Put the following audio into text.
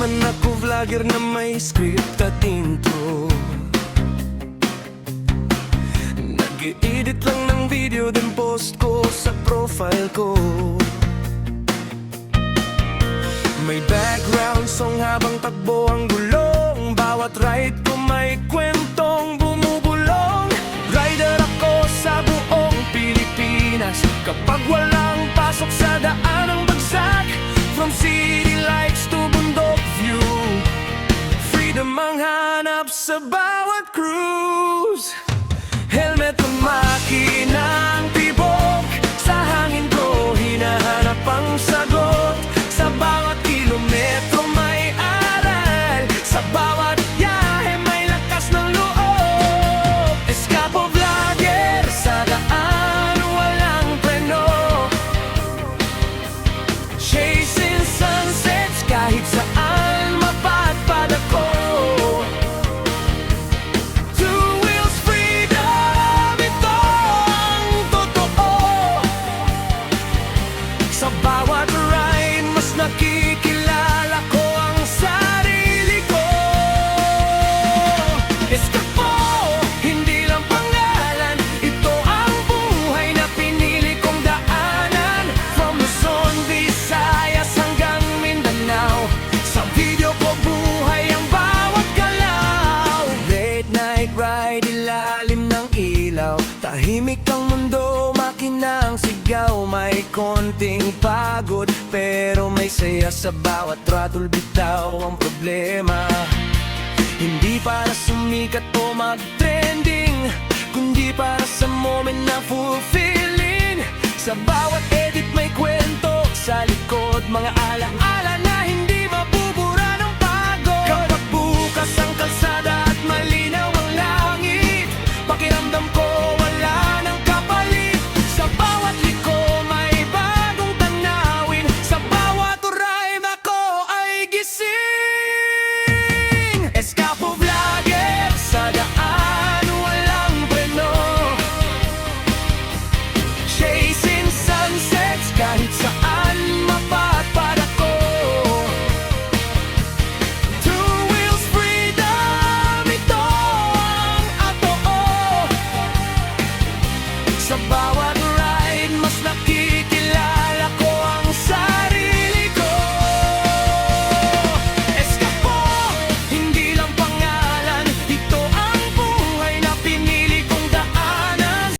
naman ako vlogger na may script at intro. Nag-i-edit lang ng video, din post ko sa profile ko. May background song habang takbo ang gulong. Bawat ride ko may kwentong bumubulong. Rider ako sa buong Pilipinas. Kapag walang pasok sa daan ang bagsak, from city lights to bundok view, freedom ang hanap sa bawat cruise. Helmet ng makinang tibok, sa hangin ko hinahanap ang sagot. Sa bawat kilometro may aral, sa bawat biyahe may lakas ng loob. Escapo vlogger, sa daan walang preno, chasing sunsets kahit saan mapadpad ako. Two wheels freedom, ito ang totoo. Sa bawat ride mas nakikilala ko ang sarili ko. Escapo, hindi lang pangalan, ito ang buhay na pinili kong daanan. From Luzon, Visayas hanggang Mindanao, sa video ko buhay ang bawat galaw. Late night ride, ilalim ng ilaw, tahimik ang mundo, makinang sigaw. May konting pagod pero may saya sa bawat throttle bitaw. Ang problema, hindi para sumikat o mag-trending, kundi para sa moment na fulfilling. Sa bawat edit may kwento, sa likod mga alaala na